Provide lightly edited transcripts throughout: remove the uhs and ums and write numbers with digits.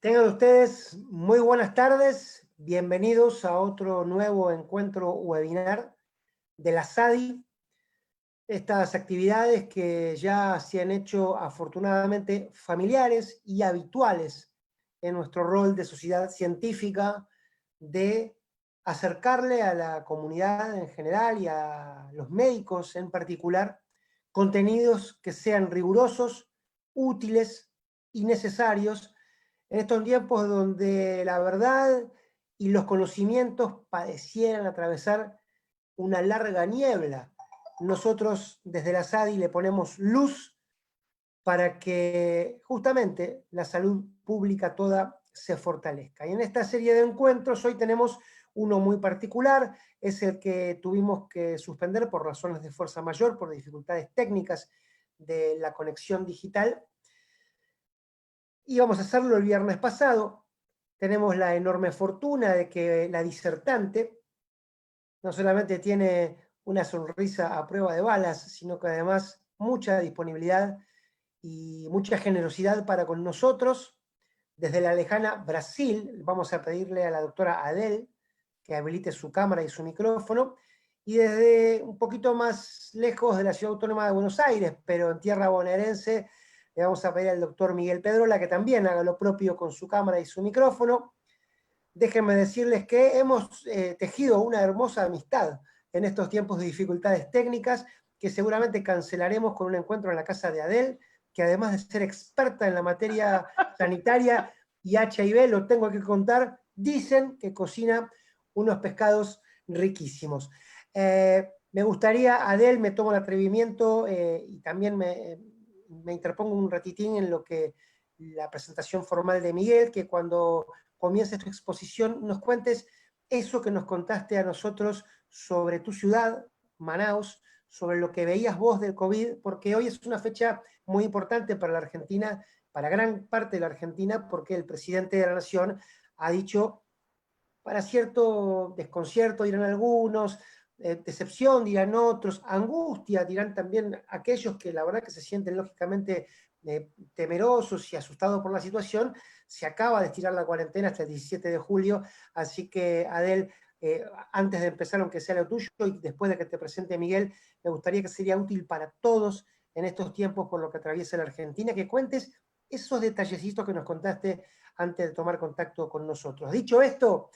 Tengan ustedes muy buenas tardes, bienvenidos a otro nuevo encuentro webinar de la SADI. Estas actividades que ya se han hecho afortunadamente familiares y habituales en nuestro rol de sociedad científica, de acercarle a la comunidad en general y a los médicos en particular contenidos que sean rigurosos, útiles y necesarios en estos tiempos donde la verdad y los conocimientos parecieran atravesar una larga niebla. Nosotros desde la SADI le ponemos luz para que justamente la salud pública toda se fortalezca. Y en esta serie de encuentros hoy tenemos uno muy particular, es el que tuvimos que suspender por razones de fuerza mayor, por dificultades técnicas de la conexión digital. Íbamos a hacerlo el viernes pasado. Tenemos la enorme fortuna de que la disertante no solamente tiene una sonrisa a prueba de balas, sino que además mucha disponibilidad y mucha generosidad para con nosotros. Desde la lejana Brasil, vamos a pedirle a la doctora Adel que habilite su cámara y su micrófono, y desde un poquito más lejos de la Ciudad Autónoma de Buenos Aires, pero en tierra bonaerense, le vamos a pedir al doctor Miguel Pedrola que también haga lo propio con su cámara y su micrófono. Déjenme decirles que hemos tejido una hermosa amistad en estos tiempos de dificultades técnicas, que seguramente cancelaremos con un encuentro en la casa de Adel, que además de ser experta en la materia sanitaria y HIV, lo tengo que contar, dicen que cocina unos pescados riquísimos. Me gustaría, Adel, me tomo el atrevimiento y también me interpongo un ratitín en lo que la presentación formal de Miguel, que cuando comiences tu exposición nos cuentes eso que nos contaste a nosotros sobre tu ciudad, Manaus, sobre lo que veías vos del COVID, porque hoy es una fecha muy importante para la Argentina, para gran parte de la Argentina, porque el presidente de la Nación ha dicho, para cierto desconcierto dirán algunos, decepción dirán otros, angustia dirán también aquellos que la verdad que se sienten lógicamente temerosos y asustados por la situación. Se acaba de estirar la cuarentena hasta el 17 de julio, así que Adel, antes de empezar, aunque sea lo tuyo, y después de que te presente Miguel, me gustaría que sería útil para todos en estos tiempos por lo que atraviesa la Argentina, que cuentes esos detallecitos que nos contaste antes de tomar contacto con nosotros. Dicho esto,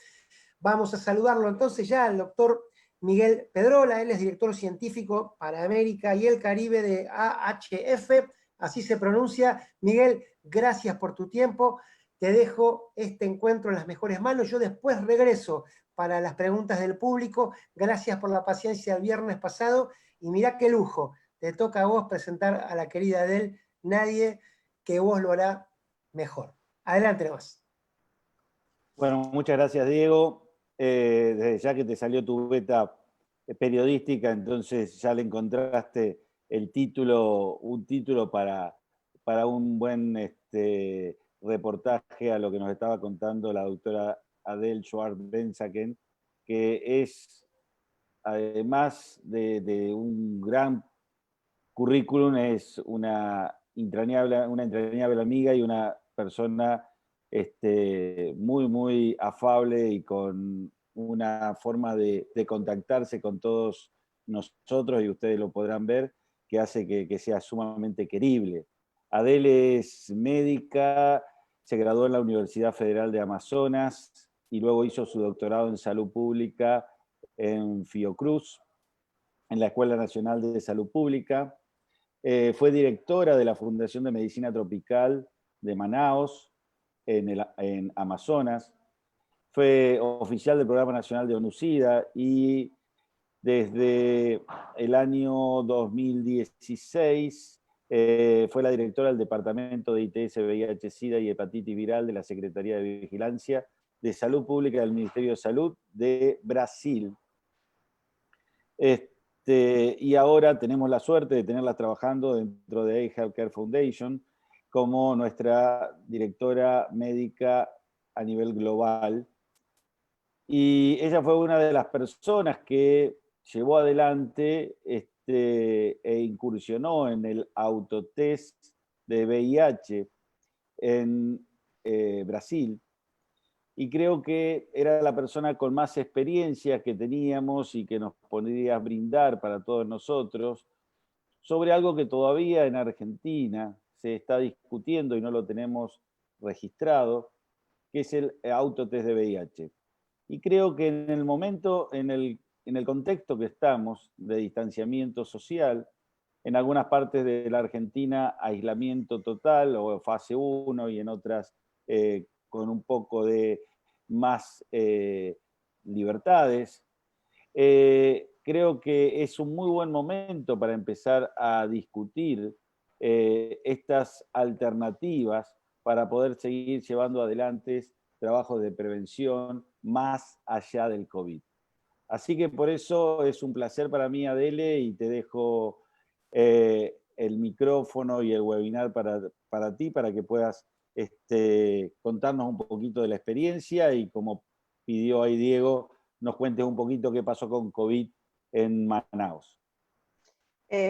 vamos a saludarlo entonces ya al doctor Miguel Pedrola. Él es director científico para América y el Caribe de AHF, así se pronuncia. Miguel, gracias por tu tiempo. Te dejo este encuentro en las mejores manos. Yo después regreso para las preguntas del público. Gracias por la paciencia el viernes pasado. Y mirá qué lujo. Te toca a vos presentar a la querida Adel. Nadie que vos lo hará mejor. Adelante nomás. Bueno, muchas gracias, Diego. Desde ya que te salió tu beta periodística, entonces ya le encontraste el título, un título para un buen reportaje a lo que nos estaba contando la doctora Adel Schwartz-Benzaken, que es, además de un gran currículum, es una entrañable amiga y una persona muy, muy afable y con una forma de contactarse con todos nosotros, y ustedes lo podrán ver, que hace que sea sumamente querible. Adele es médica, se graduó en la Universidad Federal de Amazonas y luego hizo su doctorado en salud pública en Fiocruz, en la Escuela Nacional de Salud Pública. Fue directora de la Fundación de Medicina Tropical de Manaos, en Amazonas. Fue oficial del Programa Nacional de ONU-SIDA y desde el año 2016 fue la directora del Departamento de ITS, VIH, SIDA y Hepatitis Viral de la Secretaría de Vigilancia de Salud Pública del Ministerio de Salud de Brasil. Y ahora tenemos la suerte de tenerla trabajando dentro de Healthcare Foundation como nuestra directora médica a nivel global. Y ella fue una de las personas que llevó adelante e incursionó en el autotest de VIH en Brasil, y creo que era la persona con más experiencia que teníamos y que nos podría brindar para todos nosotros sobre algo que todavía en Argentina se está discutiendo y no lo tenemos registrado, que es el autotest de VIH. Y creo que en el momento, en el contexto que estamos de distanciamiento social, en algunas partes de la Argentina aislamiento total o fase 1 y en otras con un poco de más libertades, creo que es un muy buen momento para empezar a discutir estas alternativas para poder seguir llevando adelante trabajos de prevención más allá del COVID. Así que por eso es un placer para mí, Adele, y te dejo el micrófono y el webinar para ti, para que puedas contarnos un poquito de la experiencia y, como pidió ahí Diego, nos cuentes un poquito qué pasó con COVID en Manaus.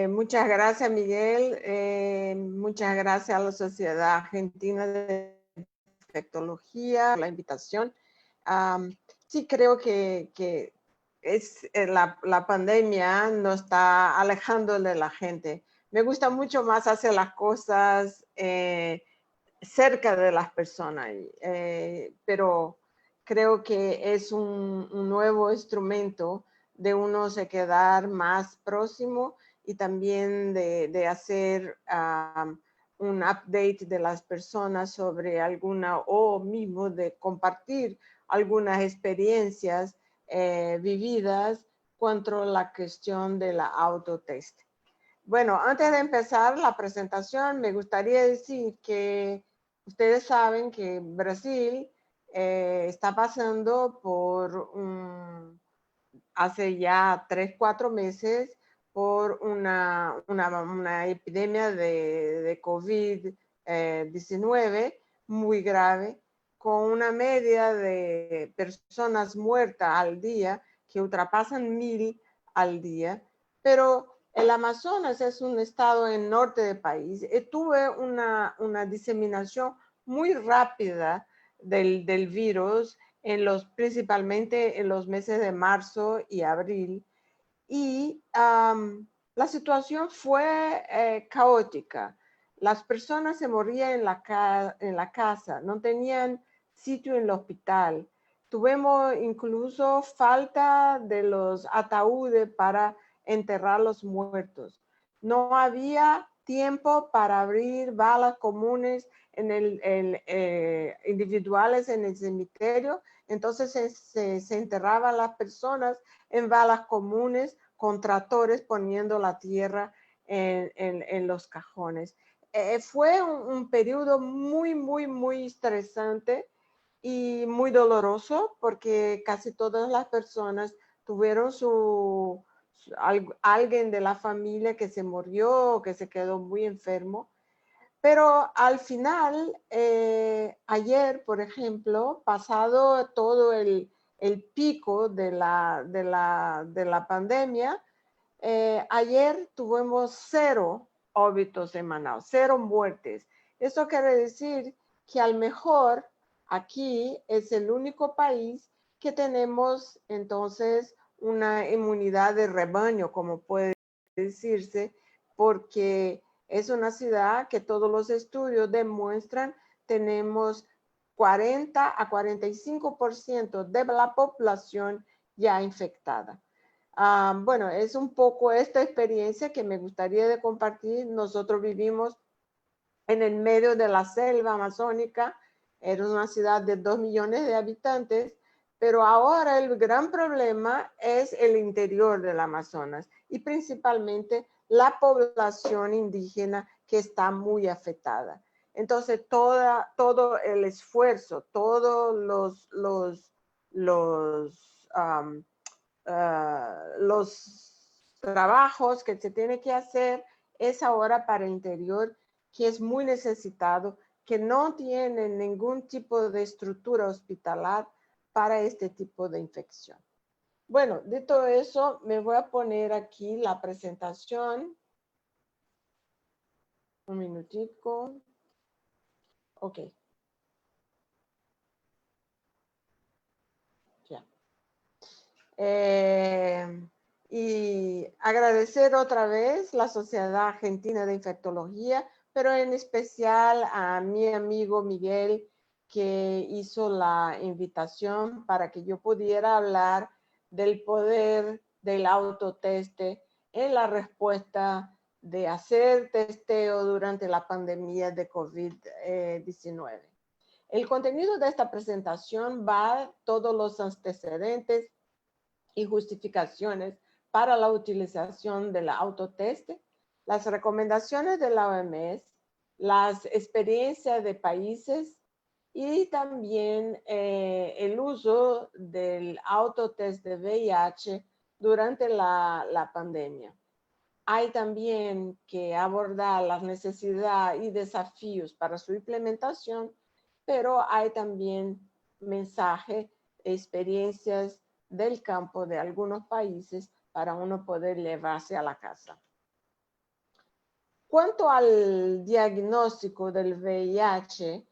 Muchas gracias, Miguel. Muchas gracias a la Sociedad Argentina de Infectología por la invitación. Sí, creo que es, la pandemia nos está alejando de la gente. Me gusta mucho más hacer las cosas cerca de las personas, pero creo que es un nuevo instrumento de uno se quedar más próximo y también de hacer un update de las personas sobre alguna, o mismo de compartir algunas experiencias vividas contra la cuestión de la autotest. Bueno, antes de empezar la presentación, me gustaría decir que ustedes saben que Brasil está pasando por hace ya 3-4 meses por una epidemia de COVID-19 muy grave, con una media de personas muertas al día que ultrapasan 1000 al día, pero el Amazonas es un estado en el norte del país y tuve una diseminación muy rápida del virus principalmente en los meses de marzo y abril. Y la situación fue caótica. Las personas se morían en la casa, no tenían sitio en el hospital. Tuvimos incluso falta de los ataúdes para enterrar los muertos. No había tiempo para abrir balas comunes individuales en el cementerio, entonces se enterraban las personas en balas comunes con tractores poniendo la tierra en los cajones. Fue un periodo muy estresante y muy doloroso porque casi todas las personas tuvieron alguien de la familia que se murió o que se quedó muy enfermo. Pero al final, ayer, por ejemplo, pasado todo el pico de la pandemia, ayer tuvimos 0 óbitos en Manaus, 0 muertes. Eso quiere decir que a lo mejor aquí es el único país que tenemos entonces una inmunidad de rebaño, como puede decirse, porque es una ciudad que todos los estudios demuestran tenemos 40 a 45% de la población ya infectada. Bueno, es un poco esta experiencia que me gustaría de compartir. Nosotros vivimos en el medio de la selva amazónica, era una ciudad de 2 millones de habitantes, pero ahora el gran problema es el interior del Amazonas y principalmente la población indígena que está muy afectada. Entonces, todo el esfuerzo, todos los trabajos que se tiene que hacer es ahora para el interior, que es muy necesitado, que no tiene ningún tipo de estructura hospitalar para este tipo de infección. Bueno, de todo eso, me voy a poner aquí la presentación. Un minutico. Ok. Y agradecer otra vez la Sociedad Argentina de Infectología, pero en especial a mi amigo Miguel, que hizo la invitación para que yo pudiera hablar del poder del autoteste en la respuesta de hacer testeo durante la pandemia de COVID-19. El contenido de esta presentación va a todos los antecedentes y justificaciones para la utilización del autoteste, las recomendaciones de la OMS, las experiencias de países y también el uso del autotest de VIH durante la pandemia. Hay también que abordar las necesidades y desafíos para su implementación, pero hay también mensajes, experiencias del campo de algunos países para uno poder llevarse a la casa. Cuanto al diagnóstico del VIH,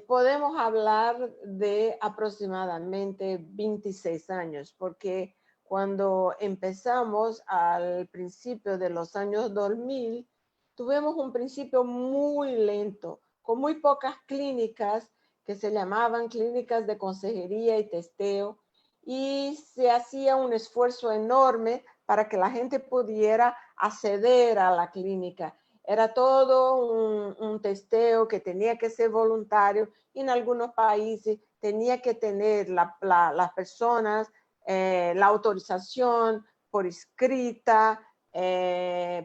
podemos hablar de aproximadamente 26 años, porque cuando empezamos al principio de los años 2000, tuvimos un principio muy lento, con muy pocas clínicas que se llamaban clínicas de consejería y testeo, y se hacía un esfuerzo enorme para que la gente pudiera acceder a la clínica. Era todo un testeo que tenía que ser voluntario y en algunos países tenía que tener las personas la autorización por escrita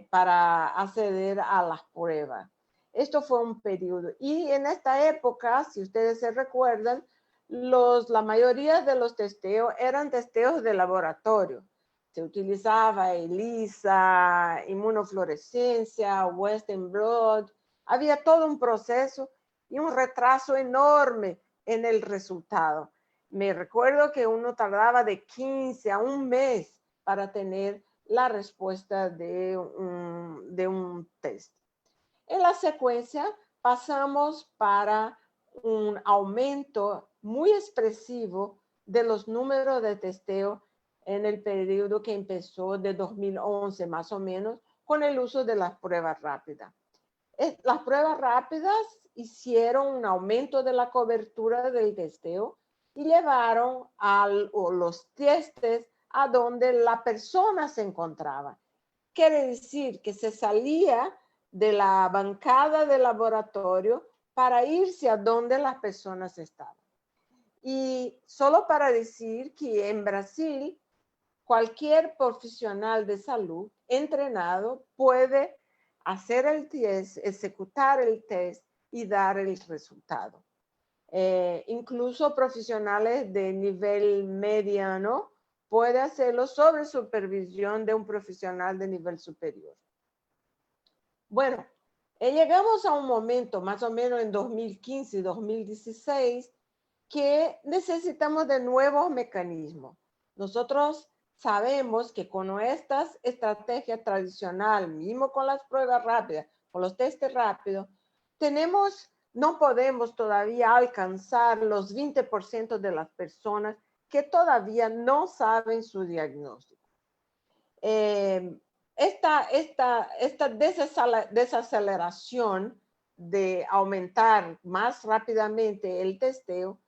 para acceder a las pruebas. Esto fue un periodo. Y en esta época, si ustedes se recuerdan, la mayoría de los testeos eran testeos de laboratorio. Se utilizaba ELISA, inmunofluorescencia, Western blot. Había todo un proceso y un retraso enorme en el resultado. Me recuerdo que uno tardaba de 15 a un mes para tener la respuesta de un test. En la secuencia pasamos para un aumento muy expresivo de los números de testeo en el periodo que empezó de 2011 más o menos con el uso de las pruebas rápidas. Las pruebas rápidas hicieron un aumento de la cobertura del testeo y llevaron a los testes a donde la persona se encontraba. Quiere decir que se salía de la bancada del laboratorio para irse a donde las personas estaban. Y solo para decir que en Brasil, cualquier profesional de salud entrenado puede hacer el test, ejecutar el test y dar el resultado. Incluso profesionales de nivel mediano pueden hacerlo sobre supervisión de un profesional de nivel superior. Bueno, llegamos a un momento más o menos en 2015 y 2016 que necesitamos de nuevos mecanismos. Nosotros sabemos que con estas estrategias tradicionales, mismo con las pruebas rápidas, con los testes rápidos, no podemos todavía alcanzar los 20% de las personas que todavía no saben su diagnóstico. Esta desaceleración de aumentar más rápidamente el testeo,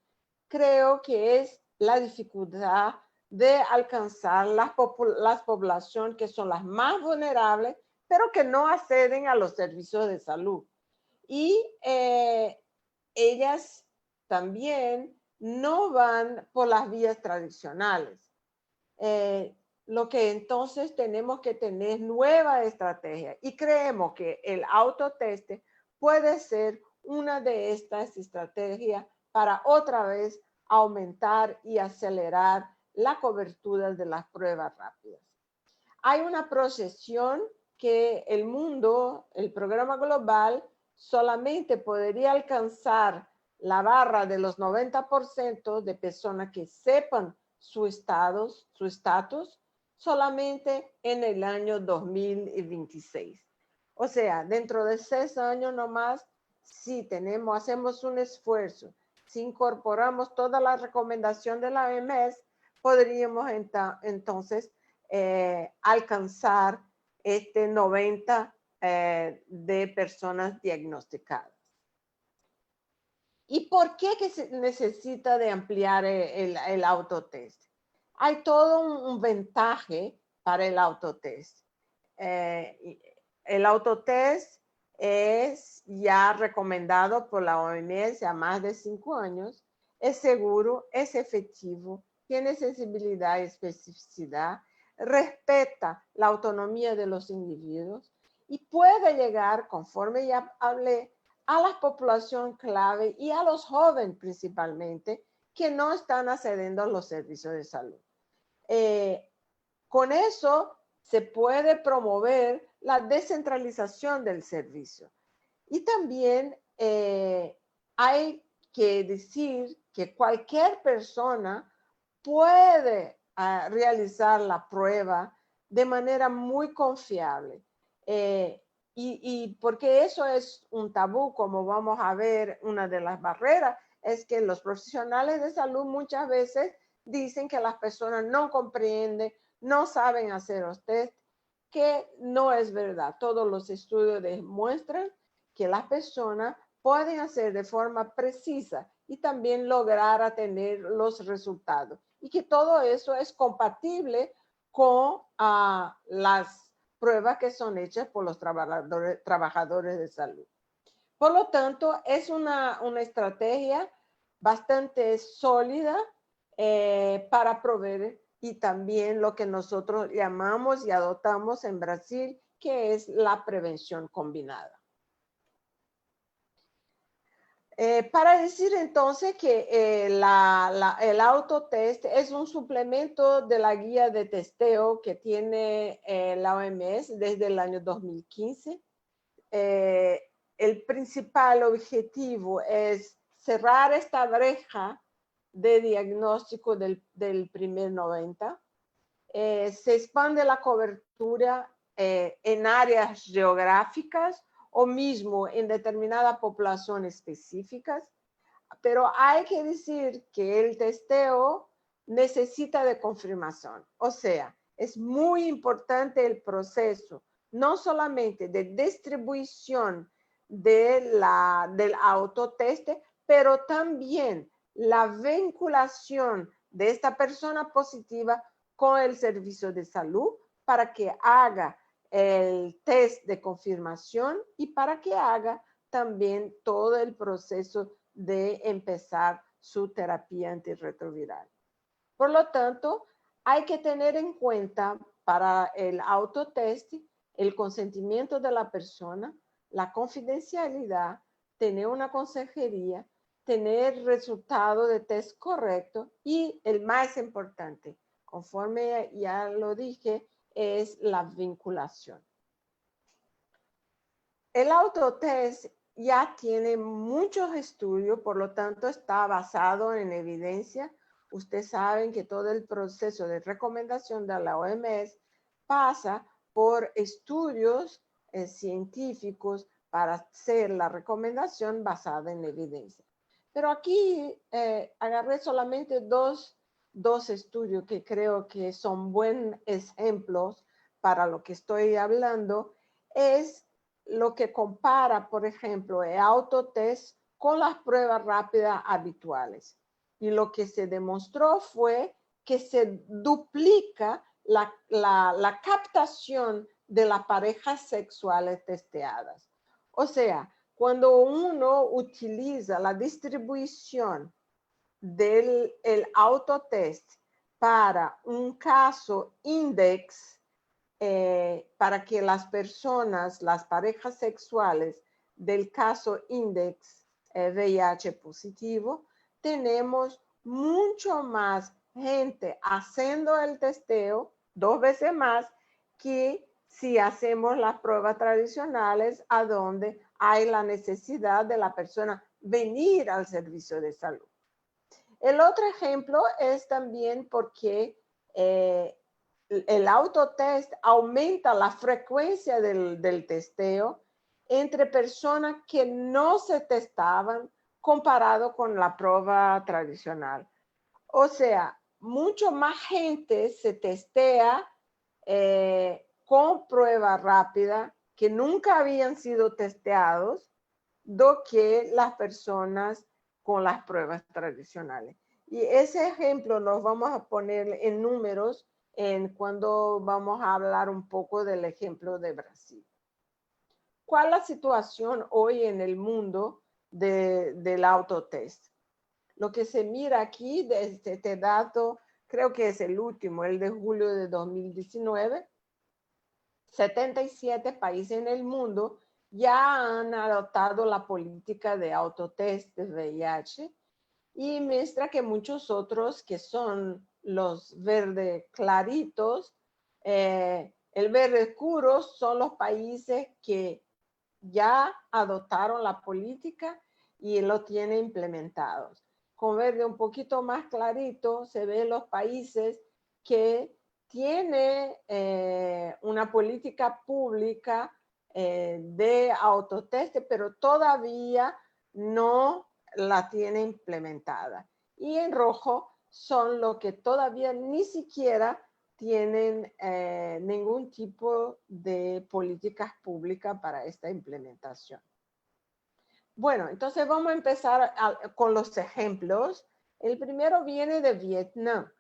creo que es la dificultad de alcanzar las poblaciones que son las más vulnerables, pero que no acceden a los servicios de salud. Y ellas también no van por las vías tradicionales. Lo que entonces tenemos que tener nueva estrategia y creemos que el autoteste puede ser una de estas estrategias para otra vez aumentar y acelerar la cobertura de las pruebas rápidas. Hay una proyección que el mundo, el programa global, solamente podría alcanzar la barra de los 90% de personas que sepan su estatus solamente en el año 2026. O sea, dentro de 6 años nomás, si hacemos un esfuerzo, si incorporamos toda la recomendación de la OMS, podríamos entonces alcanzar este 90 de personas diagnosticadas. ¿Y por qué que se necesita de ampliar el autotest? Hay todo un ventaje para el autotest. El autotest es ya recomendado por la OMS a más de 5 años, es seguro, es efectivo, tiene sensibilidad y especificidad, respeta la autonomía de los individuos y puede llegar, conforme ya hablé, a la población clave y a los jóvenes principalmente que no están accediendo a los servicios de salud. Con eso se puede promover la descentralización del servicio. Y también hay que decir que cualquier persona puede realizar la prueba de manera muy confiable. Y porque eso es un tabú, como vamos a ver, una de las barreras es que los profesionales de salud muchas veces dicen que las personas no comprenden, no saben hacer los test, que no es verdad. Todos los estudios demuestran que las personas pueden hacer de forma precisa y también lograr tener los resultados. Y que todo eso es compatible con las pruebas que son hechas por los trabajadores de salud. Por lo tanto, es una estrategia bastante sólida para proveer y también lo que nosotros llamamos y adoptamos en Brasil, que es la prevención combinada. Para decir entonces que el autotest es un suplemento de la guía de testeo que tiene la OMS desde el año 2015. El principal objetivo es cerrar esta brecha de diagnóstico del primer 90. Se expande la cobertura en áreas geográficas o mismo en determinadas poblaciones específicas, pero hay que decir que el testeo necesita de confirmación. O sea, es muy importante el proceso, no solamente de distribución del autotest, pero también la vinculación de esta persona positiva con el servicio de salud para que haga el test de confirmación y para que haga también todo el proceso de empezar su terapia antirretroviral. Por lo tanto, hay que tener en cuenta para el autotest el consentimiento de la persona, la confidencialidad, tener una consejería, tener resultado de test correcto y el más importante, conforme ya lo dije, es la vinculación. El autotest ya tiene muchos estudios, por lo tanto está basado en evidencia. Ustedes saben que todo el proceso de recomendación de la OMS pasa por estudios científicos para hacer la recomendación basada en evidencia. Pero aquí agarré solamente dos estudios que creo que son buenos ejemplos para lo que estoy hablando. Es lo que compara, por ejemplo, el autotest con las pruebas rápidas habituales. Y lo que se demostró fue que se duplica la captación de las parejas sexuales testeadas. O sea, cuando uno utiliza la distribución del autotest para un caso index, para que las personas, las parejas sexuales del caso index VIH positivo, tenemos mucho más gente haciendo el testeo, 2 veces más, que si hacemos las pruebas tradicionales a donde hay la necesidad de la persona venir al servicio de salud. El otro ejemplo es también porque el autotest aumenta la frecuencia del testeo entre personas que no se testaban comparado con la prueba tradicional. O sea, mucho más gente se testea con prueba rápida que nunca habían sido testeados do que las personas con las pruebas tradicionales. Y ese ejemplo nos vamos a poner en números cuando vamos a hablar un poco del ejemplo de Brasil. ¿Cuál es la situación hoy en el mundo del autotest? Lo que se mira aquí de este dato, creo que es el último, el de julio de 2019, 77 países en el mundo ya han adoptado la política de autotest de VIH y muestra que muchos otros, que son los verdes claritos, el verde oscuro, son los países que ya adoptaron la política y lo tienen implementados. Con verde un poquito más clarito se ven los países que tienen una política pública de autotest, pero todavía no la tiene implementada. Y en rojo son los que todavía ni siquiera tienen ningún tipo de políticas públicas para esta implementación. Bueno, entonces vamos a empezar con los ejemplos. El primero viene de Vietnam.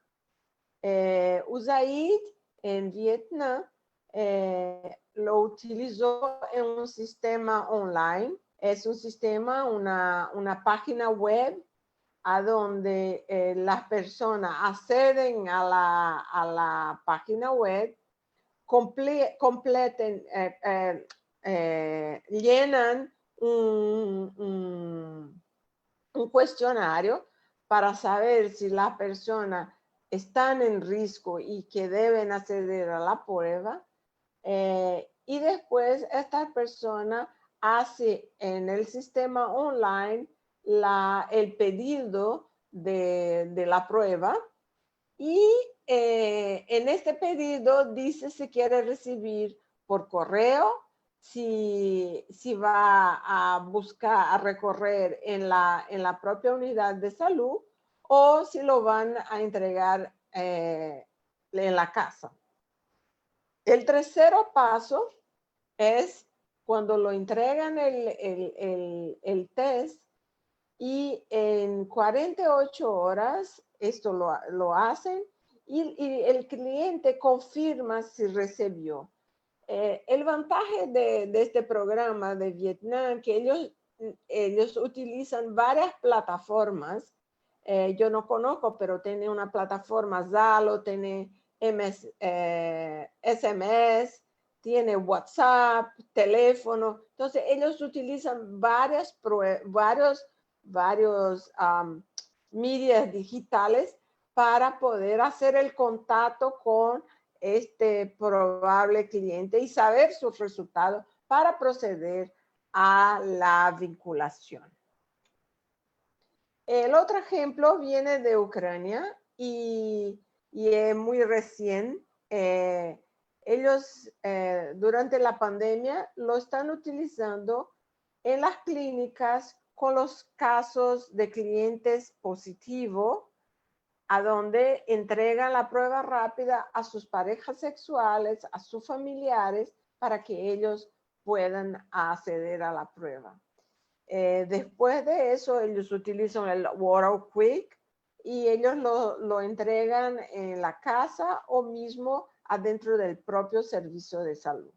USAID en Vietnam lo utilizó en un sistema online. Es un sistema, una página web a donde las personas acceden a la página web, completen, llenan un cuestionario para saber si las personas están en riesgo y que deben acceder a la prueba. Y después esta persona hace en el sistema online el pedido de la prueba y en este pedido dice si quiere recibir por correo, si va a buscar, a recorrer en la propia unidad de salud o si lo van a entregar en la casa. El tercer paso es cuando lo entregan el test y en 48 horas esto lo hacen y el cliente confirma si recibió. El vantaje de este programa de Vietnam que ellos utilizan varias plataformas. Yo no conozco, pero tiene una plataforma Zalo, tiene SMS, tiene WhatsApp, teléfono. Entonces, ellos utilizan varios medios digitales para poder hacer el contacto con este probable cliente y saber sus resultados para proceder a la vinculación. El otro ejemplo viene de Ucrania y es muy recién. Ellos durante la pandemia lo están utilizando en las clínicas con los casos de clientes positivos, a donde entregan la prueba rápida a sus parejas sexuales, a sus familiares, para que ellos puedan acceder a la prueba. Después de eso, ellos utilizan el Water Quick y ellos lo entregan en la casa o mismo adentro del propio servicio de salud.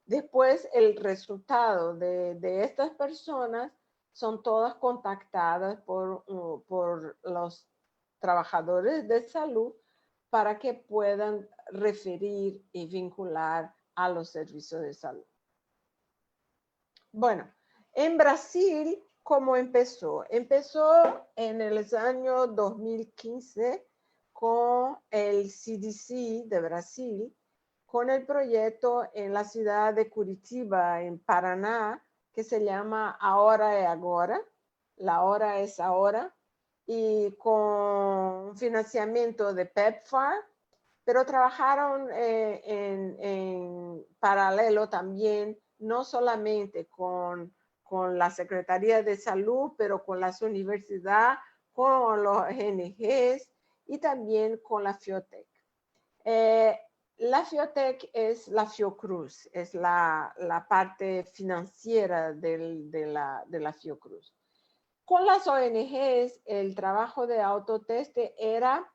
Después, el resultado de estas personas son todas contactadas por los trabajadores de salud para que puedan referir y vincular a los servicios de salud. Bueno, en Brasil, ¿cómo empezó? Empezó en el año 2015 con el CDC de Brasil, con el proyecto en la ciudad de Curitiba, en Paraná, que se llama Ahora es Agora, la hora es ahora, y con financiamiento de PEPFAR, pero trabajaron en paralelo también, no solamente con la Secretaría de Salud, pero con las universidades, con los ONGs y también con la Fiotec. La Fiotec es la Fiocruz, es la parte financiera de la Fiocruz. Con las ONGs, el trabajo de autoteste era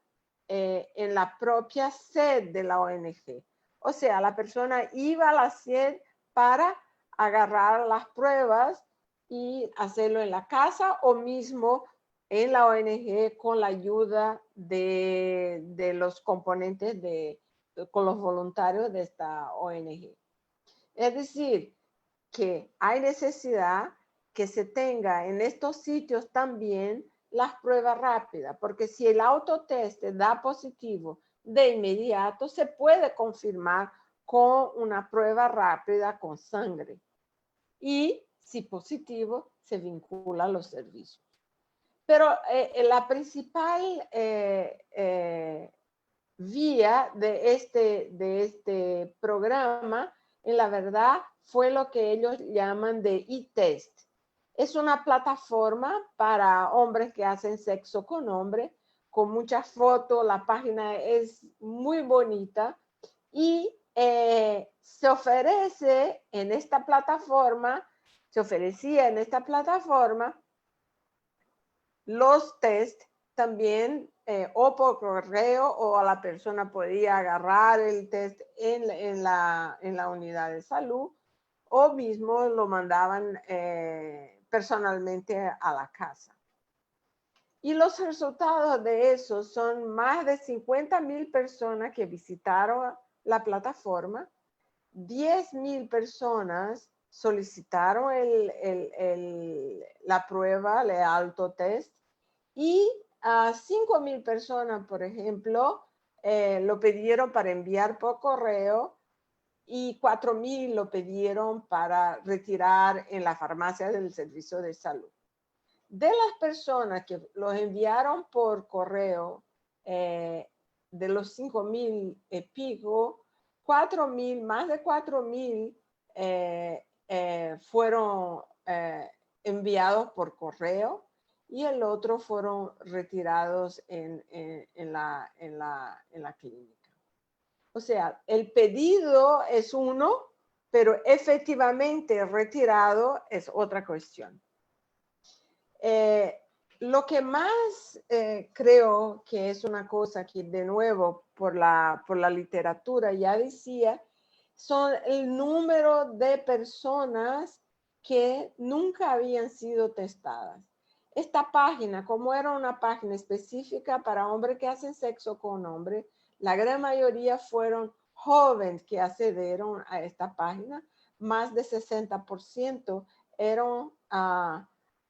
en la propia sede de la ONG. O sea, la persona iba a la sede para agarrar las pruebas y hacerlo en la casa o mismo en la ONG con la ayuda de los componentes con los voluntarios de esta ONG. Es decir, que hay necesidad que se tenga en estos sitios también las pruebas rápidas, porque si el autotest da positivo de inmediato, se puede confirmar con una prueba rápida con sangre. Y si positivo, se vincula a los servicios. Pero la principal vía de este programa, en la verdad, fue lo que ellos llaman de e-test. Es una plataforma para hombres que hacen sexo con hombres, con muchas fotos, la página es muy bonita y se ofrecía en esta plataforma los test también o por correo o a la persona podía agarrar el test en la unidad de salud o mismo lo mandaban personalmente a la casa. Y los resultados de eso son más de 50,000 personas que visitaron la plataforma, 10,000 personas solicitaron la prueba, el autotest, y a 5,000 personas, por ejemplo, lo pidieron para enviar por correo y 4,000 lo pidieron para retirar en la farmacia del servicio de salud. De las personas que los enviaron por correo, de los 5,000 y pico, 4,000, más de 4,000 fueron enviados por correo y el otro fueron retirados en la clínica. O sea, el pedido es uno, pero efectivamente retirado es otra cuestión. Lo que más creo que es una cosa que de nuevo por la literatura ya decía, son el número de personas que nunca habían sido testadas. Esta página, como era una página específica para hombres que hacen sexo con hombres, la gran mayoría fueron jóvenes que accedieron a esta página, más de 60% eran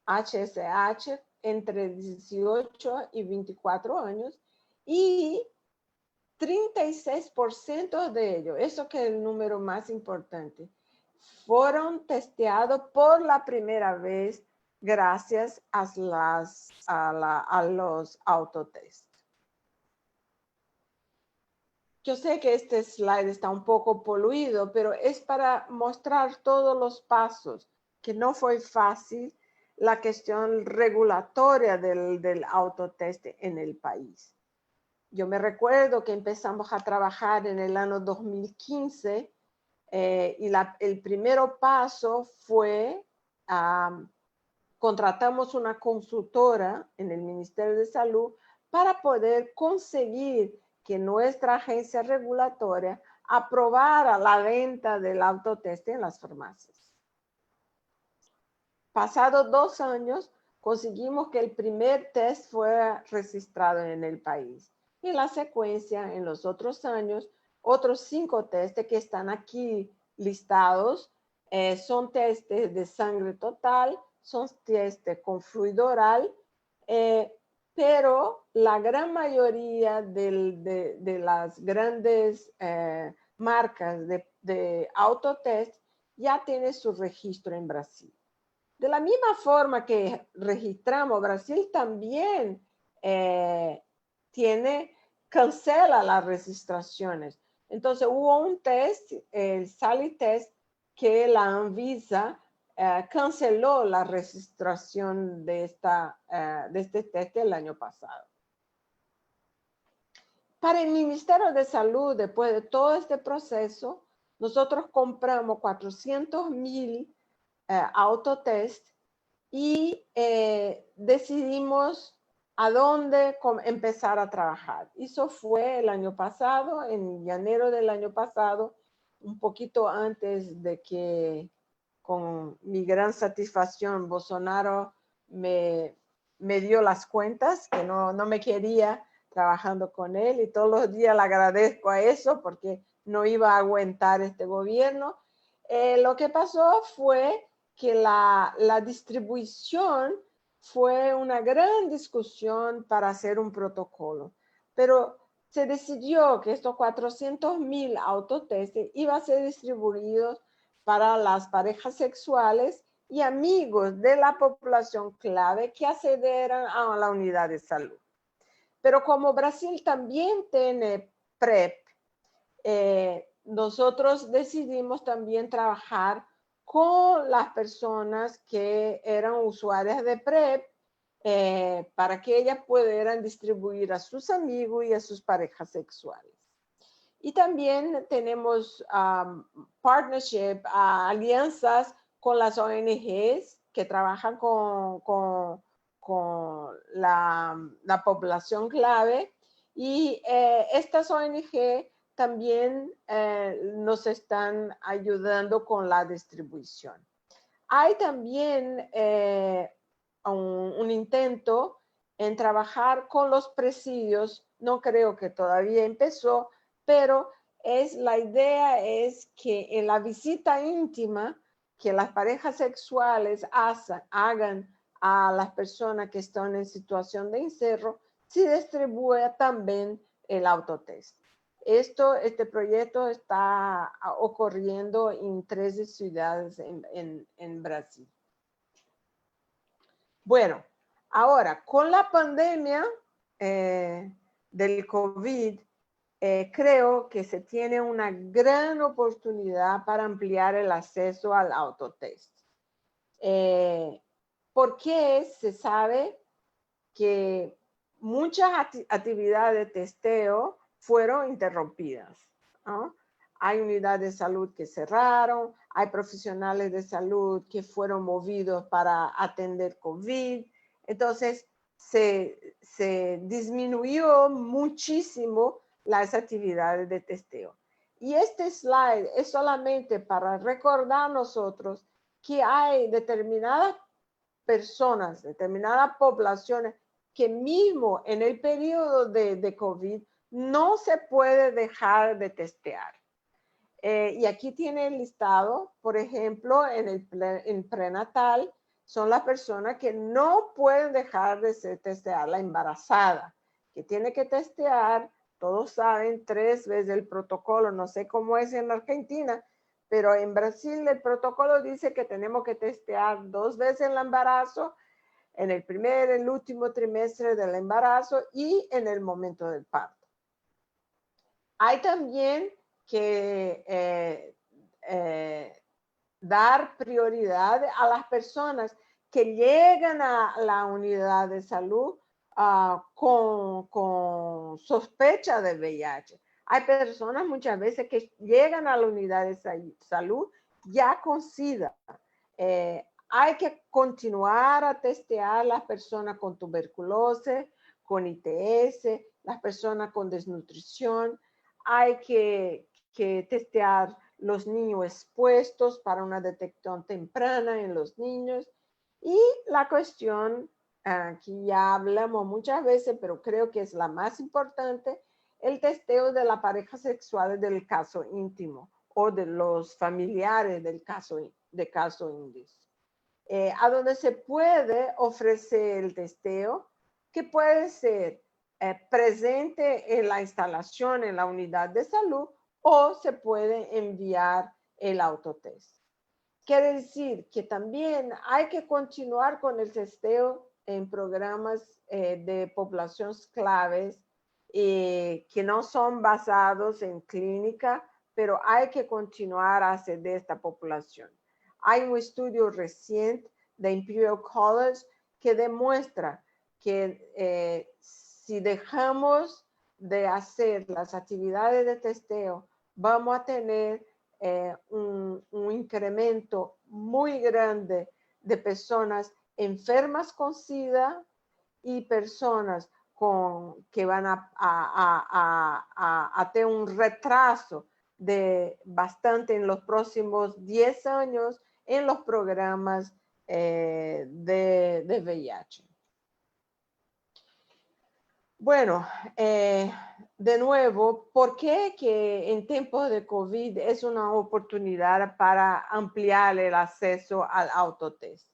HSH entre 18 y 24 años y 36% de ellos, eso que es el número más importante, fueron testeados por la primera vez gracias a los autotests. Yo sé que este slide está un poco poluido, pero es para mostrar todos los pasos, que no fue fácil la cuestión regulatoria del autotest en el país. Yo me recuerdo que empezamos a trabajar en el año 2015 y el primer paso fue, contratamos una consultora en el Ministerio de Salud para poder conseguir que nuestra agencia regulatoria aprobara la venta del autotest en las farmacias. Pasados 2 años, conseguimos que el primer test fuera registrado en el país. Y en la secuencia, en los otros años, otros 5 testes que están aquí listados son testes de sangre total, son testes con fluido oral, pero la gran mayoría de las grandes marcas de autotest ya tiene su registro en Brasil. De la misma forma que registramos, Brasil también cancela las registraciones. Entonces hubo un test, el SALI-test, que la Anvisa canceló la registración de este test el año pasado. Para el Ministerio de Salud, después de todo este proceso, nosotros compramos 400,000 autotest y decidimos a dónde empezar a trabajar. Eso fue el año pasado, en enero del año pasado, un poquito antes de que, con mi gran satisfacción, Bolsonaro me dio las cuentas, que no me quería trabajando con él, y todos los días le agradezco a eso porque no iba a aguantar este gobierno. Lo que pasó fue que la distribución fue una gran discusión para hacer un protocolo, pero se decidió que estos 400,000 autotest iban a ser distribuidos para las parejas sexuales y amigos de la población clave que accederán a la unidad de salud. Pero como Brasil también tiene PrEP, nosotros decidimos también trabajar con las personas que eran usuarias de PrEP para que ellas pudieran distribuir a sus amigos y a sus parejas sexuales. Y también tenemos partnership, alianzas con las ONGs que trabajan con la población clave, y estas ONG también nos están ayudando con la distribución. Hay también un intento en trabajar con los presidios, no creo que todavía empezó, pero la idea es que en la visita íntima que las parejas sexuales hagan a las personas que están en situación de encierro, se distribuya también el autotest. Este proyecto está ocurriendo en 13 ciudades en Brasil. Bueno, ahora con la pandemia del COVID, creo que se tiene una gran oportunidad para ampliar el acceso al autotest. Porque se sabe que muchas actividades de testeo fueron interrumpidas, ¿no? Hay unidades de salud que cerraron, hay profesionales de salud que fueron movidos para atender COVID. Entonces, se disminuyó muchísimo las actividades de testeo. Y este slide es solamente para recordar a nosotros que hay determinadas personas, determinadas poblaciones que mismo en el periodo de COVID no se puede dejar de testear. Y aquí tiene el listado, por ejemplo, en prenatal, son las personas que no pueden dejar de testear. La embarazada, que tiene que testear, todos saben, 3 veces el protocolo, no sé cómo es en Argentina, pero en Brasil el protocolo dice que tenemos que testear 2 veces el embarazo, en el primer, el último trimestre del embarazo y en el momento del parto. Hay también que dar prioridad a las personas que llegan a la unidad de salud con sospecha de VIH. Hay personas muchas veces que llegan a la unidad de salud ya con SIDA. Hay que continuar a testear a las personas con tuberculosis, con ITS, las personas con desnutrición. Hay que testear los niños expuestos para una detección temprana en los niños. Y la cuestión, aquí ya hablamos muchas veces, pero creo que es la más importante, el testeo de la pareja sexual del caso íntimo o de los familiares del caso índice. A donde se puede ofrecer el testeo, que puede ser presente en la instalación en la unidad de salud o se puede enviar el autotest. Quiere decir que también hay que continuar con el testeo en programas de poblaciones claves que no son basados en clínica, pero hay que continuar a acceder a esta población. Hay un estudio reciente de Imperial College que demuestra que si dejamos de hacer las actividades de testeo, vamos a tener un incremento muy grande de personas enfermas con SIDA y personas que van a tener un retraso de bastante en los próximos 10 años en los programas de VIH. Bueno, de nuevo, ¿por qué que en tiempos de COVID es una oportunidad para ampliar el acceso al autotest?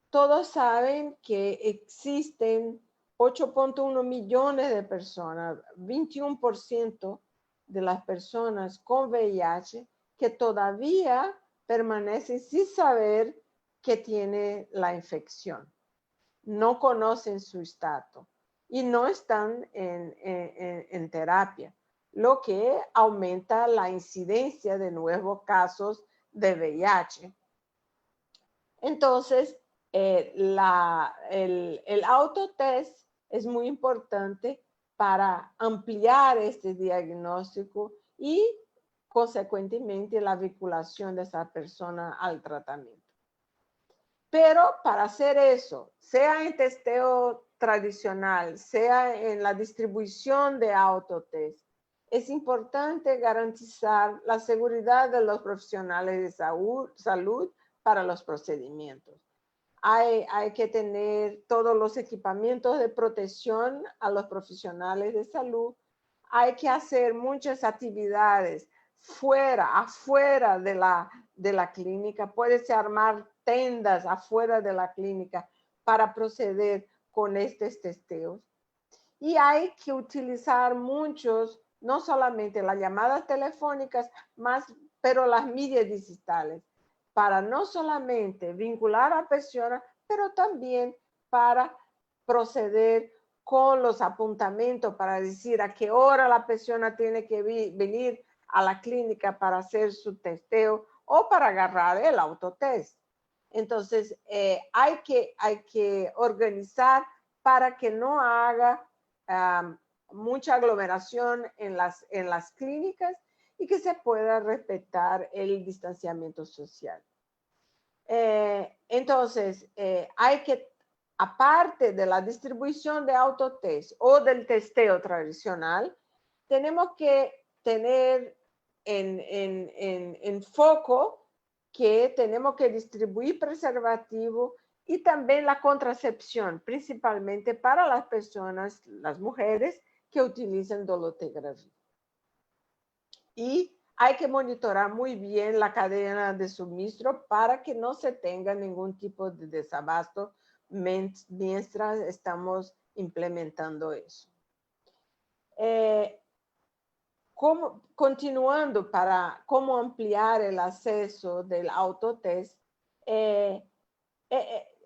Todos saben que existen 8.1 millones de personas, 21% de las personas con VIH que todavía permanecen sin saber que tiene la infección. No conocen su estatus y no están en terapia, lo que aumenta la incidencia de nuevos casos de VIH. Entonces, el autotest es muy importante para ampliar este diagnóstico y, consecuentemente, la vinculación de esa persona al tratamiento. Pero para hacer eso, sea en testeo tradicional, sea en la distribución de autotest, es importante garantizar la seguridad de los profesionales de salud para los procedimientos. Hay que tener todos los equipamientos de protección a los profesionales de salud. Hay que hacer muchas actividades afuera de la clínica. Puede armar tendas afuera de la clínica para proceder con estos testeos. Y hay que utilizar muchos, no solamente las llamadas telefónicas, pero las medias digitales, para no solamente vincular a personas, pero también para proceder con los apuntamientos, para decir a qué hora la persona tiene que venir a la clínica para hacer su testeo o para agarrar el autotest. Entonces, hay que organizar para que no haga mucha aglomeración en las clínicas y que se pueda respetar el distanciamiento social. Entonces, hay que, aparte de la distribución de autotest o del testeo tradicional, tenemos que tener en foco que tenemos que distribuir preservativo y también la contracepción, principalmente para las personas, las mujeres que utilizan dolutegravir. Y hay que monitorar muy bien la cadena de suministro para que no se tenga ningún tipo de desabasto mientras estamos implementando eso. Continuando para cómo ampliar el acceso del autotest,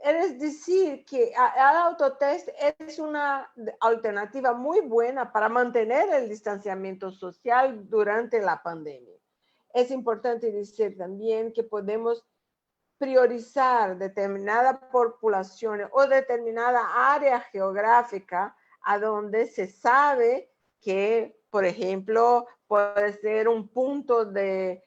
es decir que el autotest es una alternativa muy buena para mantener el distanciamiento social durante la pandemia. Es importante decir también que podemos priorizar determinada población o determinada área geográfica a donde se sabe que, por ejemplo, puede ser un punto de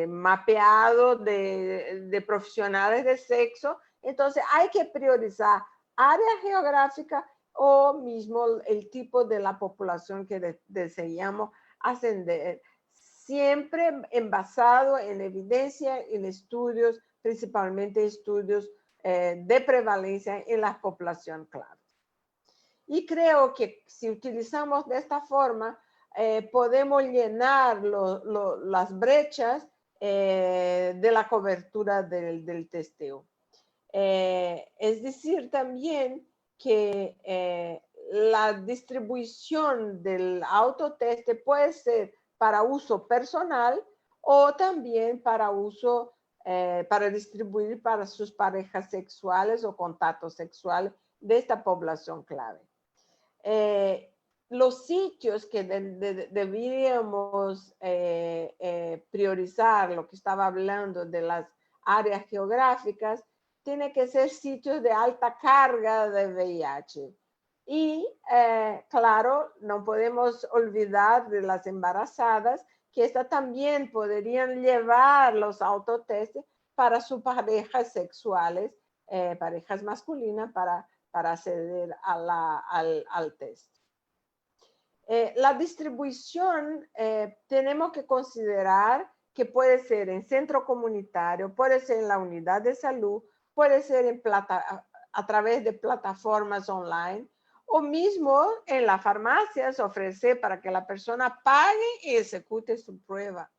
mapeado de profesionales de sexo. Entonces hay que priorizar área geográfica o mismo el tipo de la población que deseamos ascender, siempre basado en evidencia, en estudios, principalmente estudios de prevalencia en la población clave. Y creo que si utilizamos de esta forma, podemos llenar las brechas de la cobertura del testeo. Es decir, también que la distribución del autotest puede ser para uso personal o también para uso, para distribuir para sus parejas sexuales o contactos sexuales de esta población clave. Los sitios que deberíamos priorizar, lo que estaba hablando de las áreas geográficas, tiene que ser sitios de alta carga de VIH. Y claro, no podemos olvidar de las embarazadas, que estas también podrían llevar los autotest para sus parejas sexuales, parejas masculinas, para acceder al test. La distribución tenemos que considerar que puede ser en centro comunitario, puede ser en la unidad de salud, puede ser a través de plataformas online, o mismo en las farmacias ofrecer para que la persona pague y ejecute su prueba.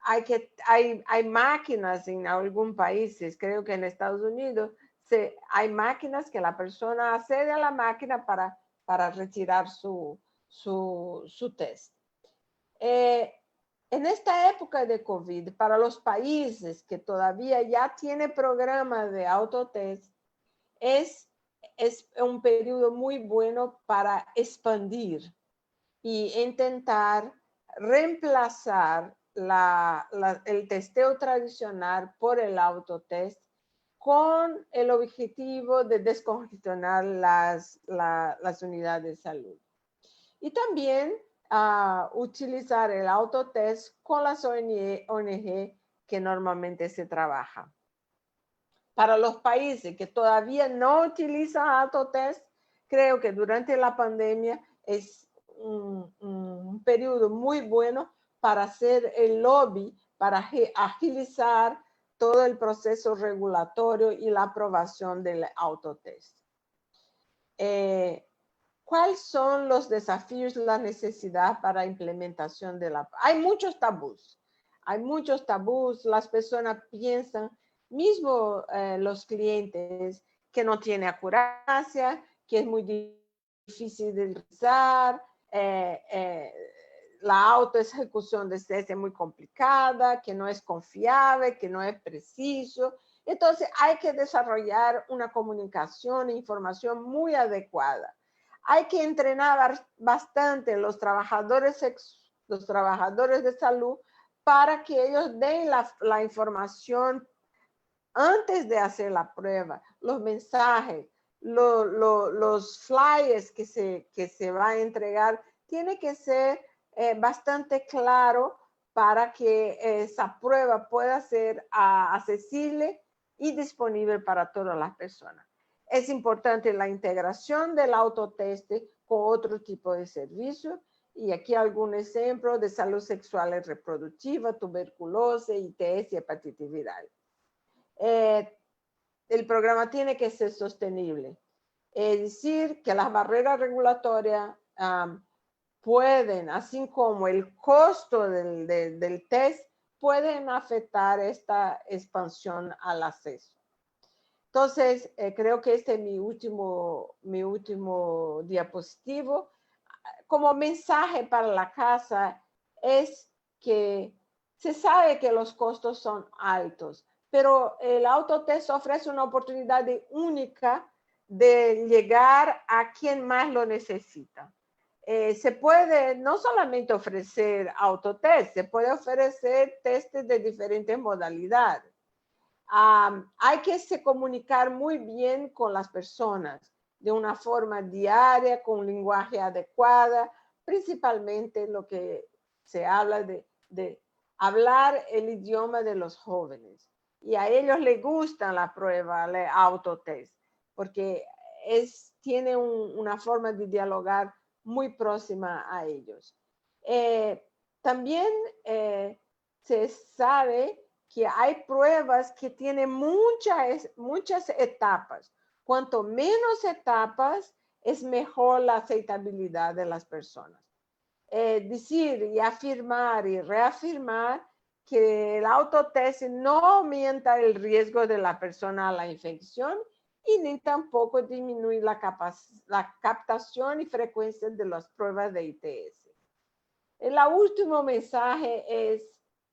Hay máquinas en algunos países, creo que en Estados Unidos, hay máquinas que la persona accede a la máquina para retirar su test. En esta época de COVID, para los países que todavía ya tienen programas de autotest, es un periodo muy bueno para expandir y intentar reemplazar el testeo tradicional por el autotest con el objetivo de descongestionar las unidades de salud. Y también utilizar el autotest con las ONG que normalmente se trabaja. Para los países que todavía no utilizan autotest, creo que durante la pandemia es un periodo muy bueno para hacer el lobby, para agilizar todo el proceso regulatorio y la aprobación del autotest. ¿Cuáles son los desafíos, la necesidad para implementación de la... Hay muchos tabús, las personas piensan, mismo los clientes, que no tiene acuracia, que es muy difícil de realizar, la autoejecución de test es muy complicada, que no es confiable, que no es preciso. Entonces hay que desarrollar una comunicación e información muy adecuada. Hay que entrenar bastante los trabajadores de salud para que ellos den la información antes de hacer la prueba, los mensajes, los flyers que se va a entregar, tiene que ser bastante claro para que esa prueba pueda ser accesible y disponible para todas las personas. Es importante la integración del autotest con otro tipo de servicios. Y aquí algún ejemplo de salud sexual y reproductiva, tuberculosis, ITS y hepatitis viral. El programa tiene que ser sostenible. Es decir, que las barreras regulatorias pueden, así como el costo del test, pueden afectar esta expansión al acceso. Entonces, creo que este es mi último diapositivo. Como mensaje para la casa es que se sabe que los costos son altos, pero el autotest ofrece una oportunidad única de llegar a quien más lo necesita. Se puede no solamente ofrecer autotest, se puede ofrecer testes de diferentes modalidades. Hay que comunicar muy bien con las personas de una forma diaria, con un lenguaje adecuado, principalmente lo que se habla de hablar el idioma de los jóvenes. Y a ellos les gusta la prueba, el autotest, porque tiene una forma de dialogar muy próxima a ellos. También se sabe que hay pruebas que tienen muchas etapas. Cuanto menos etapas, es mejor la aceitabilidad de las personas. Decir y afirmar y reafirmar que el autotest no aumenta el riesgo de la persona a la infección y ni tampoco disminuye la captación y frecuencia de las pruebas de ITS. El último mensaje es: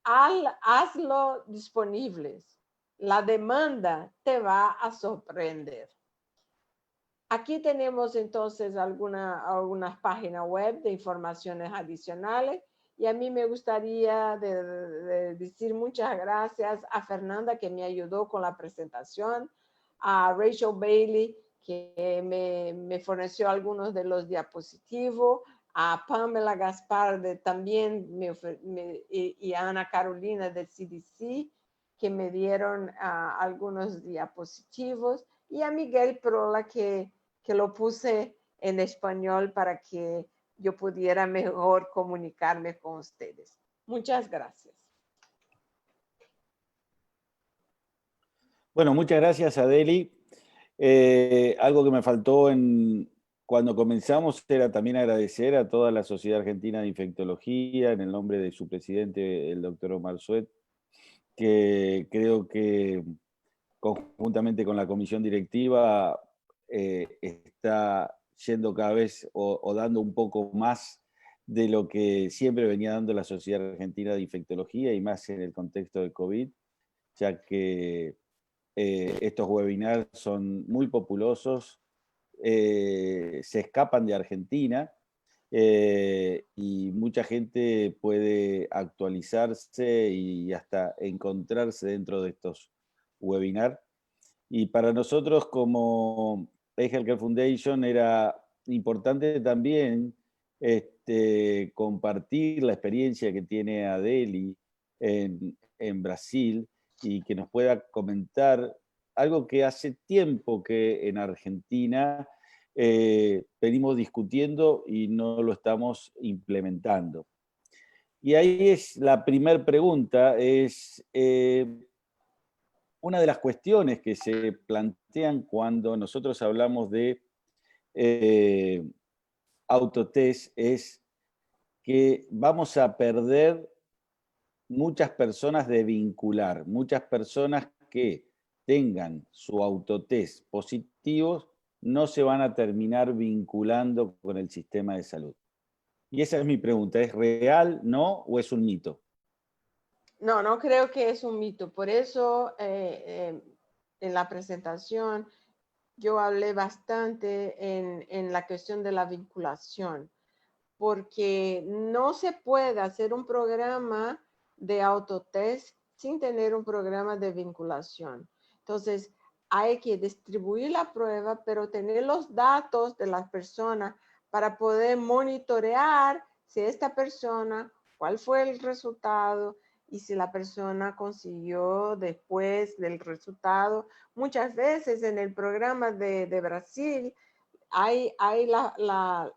hazlo disponibles. La demanda te va a sorprender. Aquí tenemos entonces algunas páginas web de informaciones adicionales y a mí me gustaría decir muchas gracias a Fernanda, que me ayudó con la presentación, a Rachel Bailey, me forneció algunos de los diapositivos, a Pamela Gaspar también y a Ana Carolina del CDC, que me dieron algunos diapositivos, y a Miguel Prola, que lo puse en español para que yo pudiera mejor comunicarme con ustedes. Muchas gracias. Bueno, muchas gracias, Adely. Algo que me faltó cuando comenzamos era también agradecer a toda la Sociedad Argentina de Infectología, en el nombre de su presidente, el doctor Omar Suet, que creo que conjuntamente con la comisión directiva está yendo cada vez o dando un poco más de lo que siempre venía dando la Sociedad Argentina de Infectología, y más en el contexto de COVID, ya que estos webinars son muy populosos, se escapan de Argentina, y mucha gente puede actualizarse y hasta encontrarse dentro de estos webinars. Y para nosotros como Healthcare Foundation era importante también compartir la experiencia que tiene Adely en Brasil, y que nos pueda comentar algo que hace tiempo que en Argentina venimos discutiendo y no lo estamos implementando. Y ahí es la primera pregunta, es una de las cuestiones que se plantean cuando nosotros hablamos de autotest, es que vamos a perder muchas personas de vincular, muchas personas que tengan su autotest positivos no se van a terminar vinculando con el sistema de salud. Y esa es mi pregunta, ¿es real, no, o es un mito? No, no creo que es un mito. Por eso en la presentación yo hablé bastante en la cuestión de la vinculación, porque no se puede hacer un programa de autotest sin tener un programa de vinculación. Entonces, hay que distribuir la prueba, pero tener los datos de las personas para poder monitorear si esta persona, cuál fue el resultado y si la persona consiguió después del resultado. Muchas veces en el programa de Brasil, hay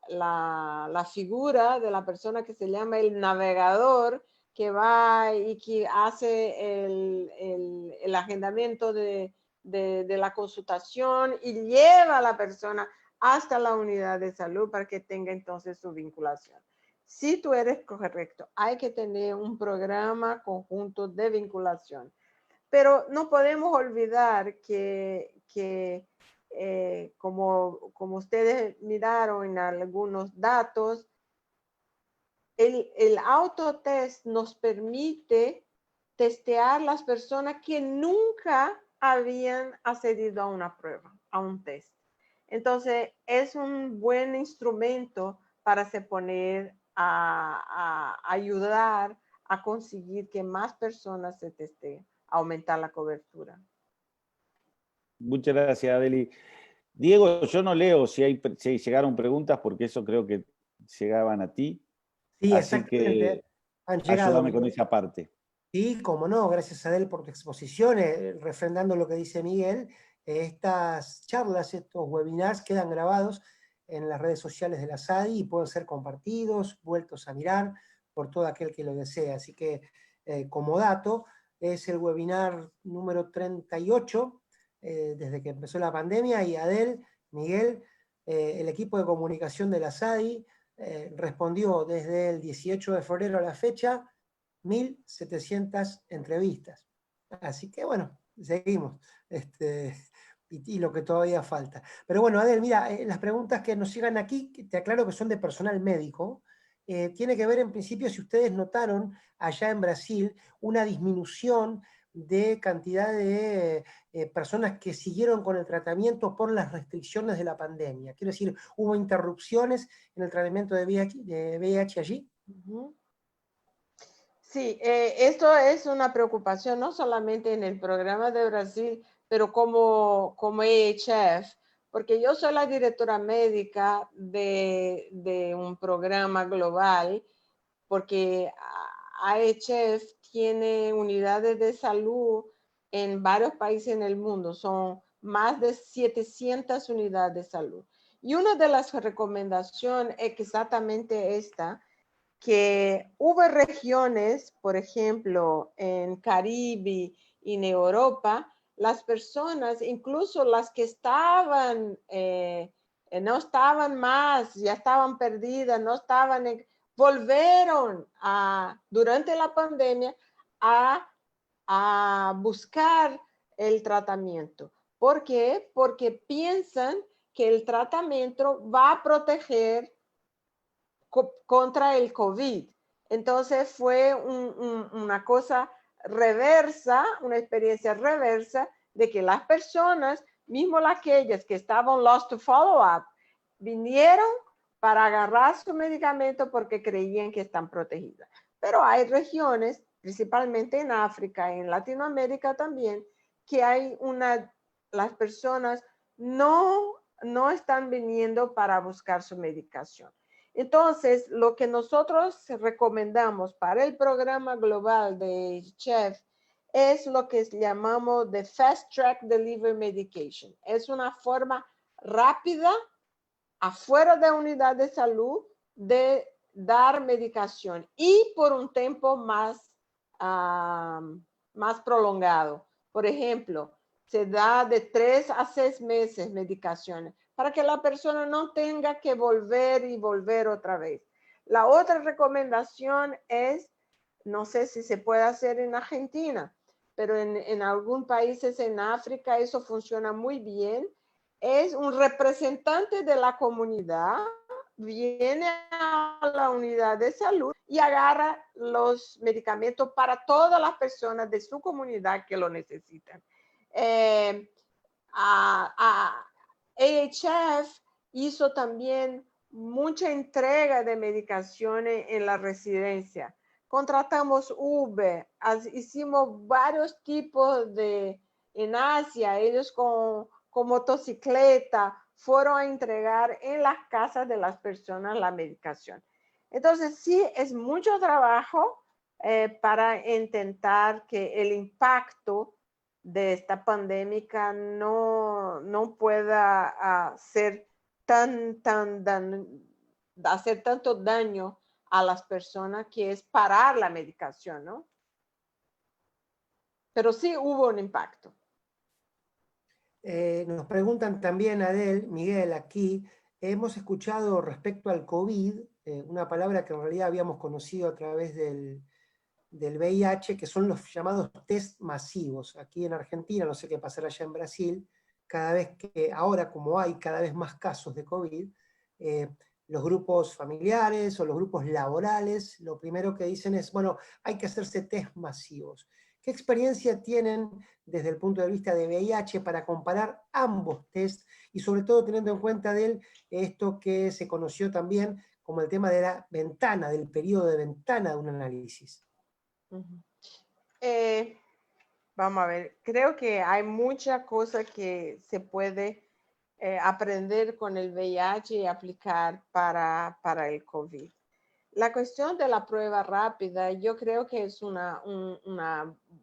la figura de la persona que se llama el navegador, que va y que hace el agendamiento de la consultación y lleva a la persona hasta la unidad de salud para que tenga entonces su vinculación. Si tú eres correcto, hay que tener un programa conjunto de vinculación, pero no podemos olvidar que como ustedes miraron en algunos datos, el autotest nos permite testear las personas que nunca habían accedido a una prueba, a un test. Entonces, es un buen instrumento para se poner a ayudar a conseguir que más personas se testeen, aumentar la cobertura. Muchas gracias, Adely. Diego, yo no leo si llegaron preguntas, porque eso creo que llegaban a ti. Sí, así exactamente. que Han llegado. ayúdame con esa parte. Sí, como no, gracias a él por tu exposición, refrendando lo que dice Miguel. Estas charlas, estos webinars quedan grabados en las redes sociales de la SADI y pueden ser compartidos, vueltos a mirar por todo aquel que lo desea. Así que, como dato, es el webinar número 38 desde que empezó la pandemia, y Adel, Miguel, el equipo de comunicación de la SADI respondió desde el 18 de febrero a la fecha 1.700 entrevistas. Así que bueno, seguimos. Y lo que todavía falta. Pero bueno, Adel, mira, las preguntas que nos llegan aquí, te aclaro que son de personal médico, tiene que ver en principio si ustedes notaron allá en Brasil una disminución de cantidad de personas que siguieron con el tratamiento por las restricciones de la pandemia. Quiero decir, ¿hubo interrupciones en el tratamiento de VIH allí? Uh-huh. Sí, esto es una preocupación no solamente en el programa de Brasil, pero como EHF, porque yo soy la directora médica de un programa global, porque IHF tiene unidades de salud en varios países en el mundo, son más de 700 unidades de salud. Y una de las recomendaciones es exactamente esta, que hubo regiones, por ejemplo, en Caribe y en Europa, las personas, incluso las que estaban, no estaban más, ya estaban perdidas, no estaban, volvieron durante la pandemia a buscar el tratamiento. ¿Por qué? Porque piensan que el tratamiento va a proteger contra el COVID. Entonces fue una cosa reversa, una experiencia reversa de que las personas, mismo aquellas que estaban lost to follow up, vinieron para agarrar su medicamento porque creían que están protegidas. Pero hay regiones, principalmente en África, en Latinoamérica también, que las personas no están viniendo para buscar su medicación. Entonces, lo que nosotros recomendamos para el programa global de IHF es lo que llamamos de Fast Track Delivery Medication. Es una forma rápida, afuera de unidad de salud, de dar medicación y por un tiempo más prolongado. Por ejemplo, se da de 3 a 6 meses medicaciones para que la persona no tenga que volver y volver otra vez. La otra recomendación es, no sé si se puede hacer en Argentina, pero en algunos países en África eso funciona muy bien. Es un representante de la comunidad, viene a la unidad de salud y agarra los medicamentos para todas las personas de su comunidad que lo necesitan. IHF hizo también mucha entrega de medicaciones en la residencia. Contratamos Uber, hicimos varios tipos en Asia, ellos con motocicleta fueron a entregar en las casas de las personas la medicación. Entonces sí, es mucho trabajo para intentar que el impacto de esta pandemia no pueda hacer tanto daño a las personas, que es parar la medicación, ¿no? Pero sí hubo un impacto. Nos preguntan también, Adel, Miguel, aquí, hemos escuchado respecto al COVID, una palabra que en realidad habíamos conocido a través del VIH, que son los llamados test masivos. Aquí en Argentina, no sé qué pasará allá en Brasil, cada vez que, ahora como hay cada vez más casos de COVID, los grupos familiares o los grupos laborales, lo primero que dicen es, bueno, hay que hacerse test masivos. ¿Qué experiencia tienen desde el punto de vista de VIH para comparar ambos test y sobre todo teniendo en cuenta esto que se conoció también como el tema de la ventana, del periodo de ventana de un análisis? Vamos a ver, creo que hay muchas cosas que se puede aprender con el VIH y aplicar para el COVID. La cuestión de la prueba rápida, yo creo que es una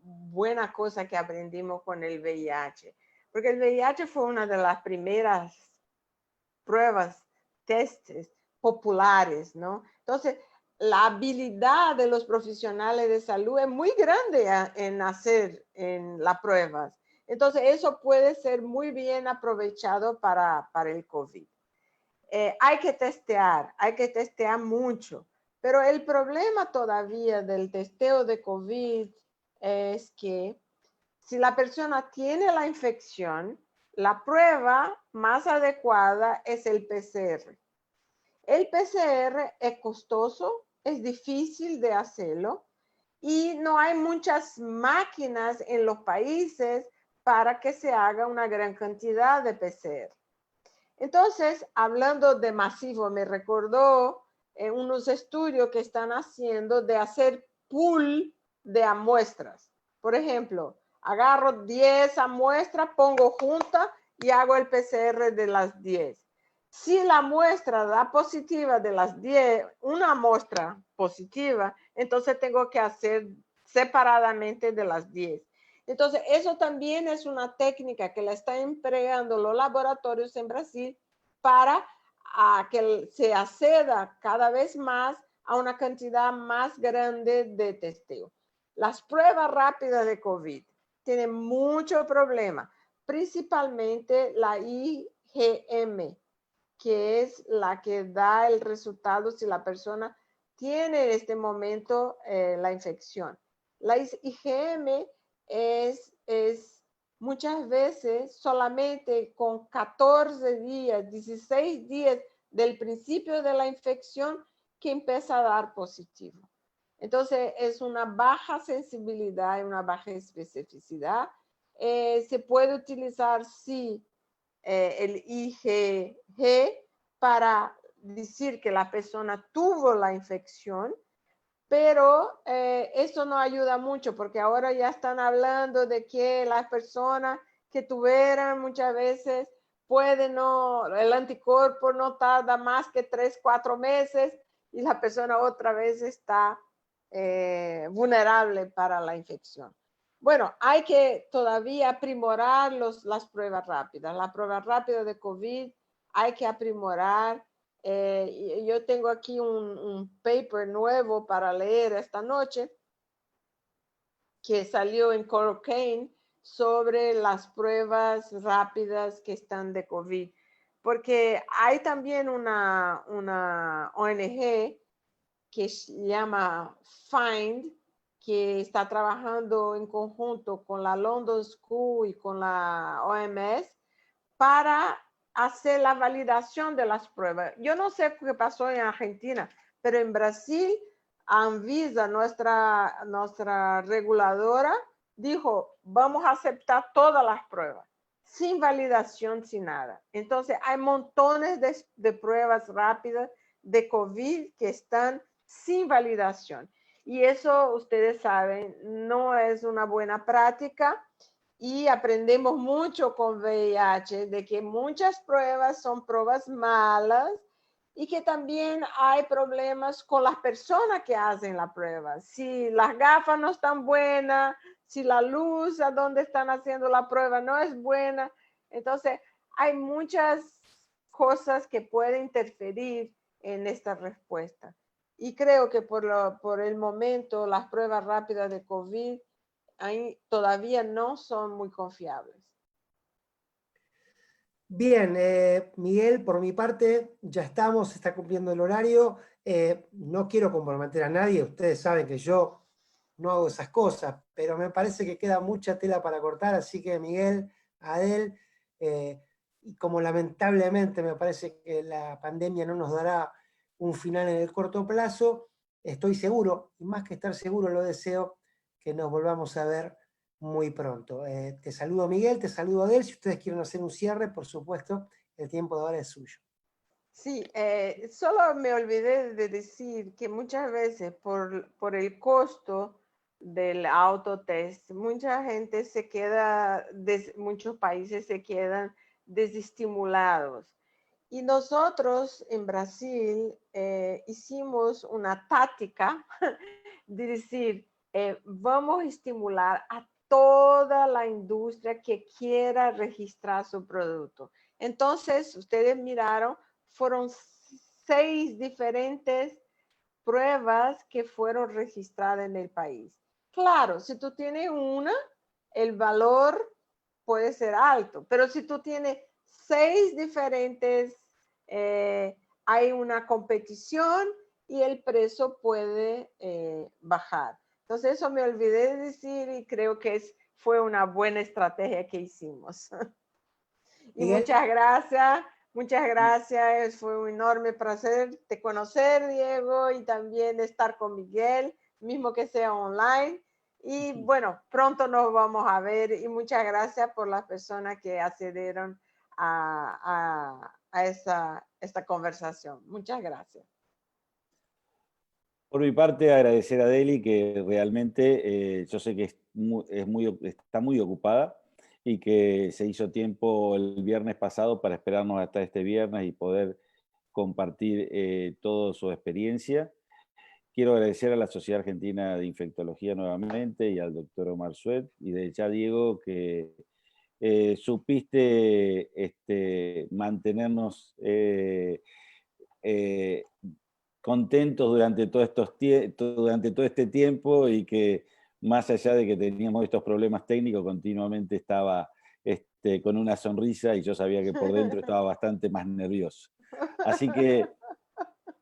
buena cosa que aprendimos con el VIH, porque el VIH fue una de las primeras pruebas, testes populares, ¿no? Entonces, la habilidad de los profesionales de salud es muy grande en hacer las pruebas. Entonces, eso puede ser muy bien aprovechado para el COVID. Hay que testear mucho. Pero el problema todavía del testeo de COVID es que si la persona tiene la infección, la prueba más adecuada es el PCR. El PCR es costoso, es difícil de hacerlo y no hay muchas máquinas en los países para que se haga una gran cantidad de PCR. Entonces, hablando de masivo, me recordó unos estudios que están haciendo de hacer pool de muestras. Por ejemplo, agarro 10 muestras, pongo juntas y hago el PCR de las 10. Si la muestra da positiva de las 10, una muestra positiva, entonces tengo que hacer separadamente de las 10. Entonces, eso también es una técnica que la están empleando los laboratorios en Brasil para que se acceda cada vez más a una cantidad más grande de testeo. Las pruebas rápidas de COVID tienen mucho problema, principalmente la IgM, que es la que da el resultado si la persona tiene en este momento la infección. La IgM es muchas veces solamente con 14 días, 16 días del principio de la infección que empieza a dar positivo. Entonces, es una baja sensibilidad y una baja especificidad. Se puede utilizar, sí, el IgG para decir que la persona tuvo la infección, pero eso no ayuda mucho porque ahora ya están hablando de que las personas que tuvieran muchas veces el anticuerpo no tarda más que 3, 4 meses y la persona otra vez está vulnerable para la infección. Bueno, hay que todavía aprimorar las pruebas rápidas. La prueba rápida de COVID hay que aprimorar. Yo tengo aquí un paper nuevo para leer esta noche que salió en Cochrane sobre las pruebas rápidas que están de COVID. Porque hay también una ONG que se llama FIND, que está trabajando en conjunto con la London School y con la OMS para hacer la validación de las pruebas. Yo no sé qué pasó en Argentina, pero en Brasil, Anvisa, nuestra reguladora, dijo, vamos a aceptar todas las pruebas, sin validación, sin nada. Entonces, hay montones de pruebas rápidas de COVID que están sin validación. Y eso, ustedes saben, no es una buena práctica y aprendemos mucho con VIH de que muchas pruebas son pruebas malas y que también hay problemas con las personas que hacen la prueba. Si las gafas no están buenas, si la luz a donde están haciendo la prueba no es buena, entonces hay muchas cosas que pueden interferir en esta respuesta. Y creo que por el momento las pruebas rápidas de COVID todavía no son muy confiables. Bien, Miguel, por mi parte ya estamos, se está cumpliendo el horario. No quiero comprometer a nadie, ustedes saben que yo no hago esas cosas, pero me parece que queda mucha tela para cortar, así que Miguel, Adel, y como lamentablemente me parece que la pandemia no nos dará un final en el corto plazo, estoy seguro, y más que estar seguro lo deseo, que nos volvamos a ver muy pronto. Te saludo Miguel, te saludo Adel, si ustedes quieren hacer un cierre, por supuesto, el tiempo de ahora es suyo. Sí, solo me olvidé de decir que muchas veces por el costo del autotest, mucha gente se queda, muchos países se quedan desestimulados. Y nosotros en Brasil hicimos una táctica de decir, vamos a estimular a toda la industria que quiera registrar su producto. Entonces, ustedes miraron, fueron 6 diferentes pruebas que fueron registradas en el país. Claro, si tú tienes una, el valor puede ser alto, pero si tú tienes 6 diferentes, hay una competición y el precio puede bajar. Entonces, eso me olvidé de decir y creo que fue una buena estrategia que hicimos. Y Miguel, muchas gracias. Fue un enorme placer de conocer, Diego, y también de estar con Miguel, mismo que sea online. Y bueno, pronto nos vamos a ver y muchas gracias por las personas que accedieron a esta conversación. Muchas gracias. Por mi parte, agradecer a Deli, que realmente yo sé que está muy ocupada y que se hizo tiempo el viernes pasado para esperarnos hasta este viernes y poder compartir toda su experiencia. Quiero agradecer a la Sociedad Argentina de Infectología nuevamente y al doctor Omar Suet, y de ya Diego, que supiste mantenernos contentos durante durante todo este tiempo, y que más allá de que teníamos estos problemas técnicos, continuamente estaba con una sonrisa, y yo sabía que por dentro estaba bastante más nervioso. Así que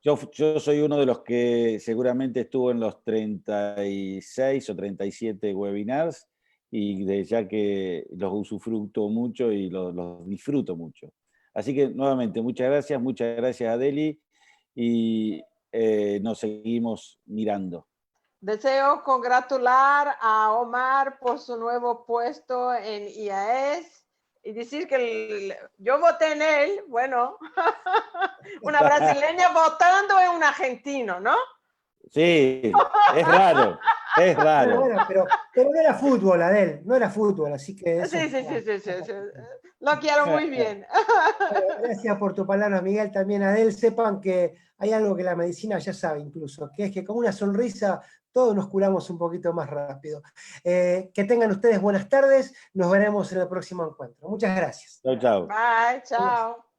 yo soy uno de los que seguramente estuvo en los 36 o 37 webinars, y de ya que los usufructo mucho y los disfruto mucho. Así que nuevamente, muchas gracias Adeli, y nos seguimos mirando. Deseo congratular a Omar por su nuevo puesto en IAS y decir que yo voté en él, bueno, una brasileña votando en un argentino, ¿no? Sí, es raro, es raro. Bueno, pero no era fútbol, Adel, no era fútbol, así que eso. Sí. Lo quiero muy bien. Bueno, gracias por tu palabra, Miguel. También, Adel, sepan que hay algo que la medicina ya sabe incluso, que es que con una sonrisa todos nos curamos un poquito más rápido. Que tengan ustedes buenas tardes, nos veremos en el próximo encuentro. Muchas gracias. Chau, chau. Bye, chao.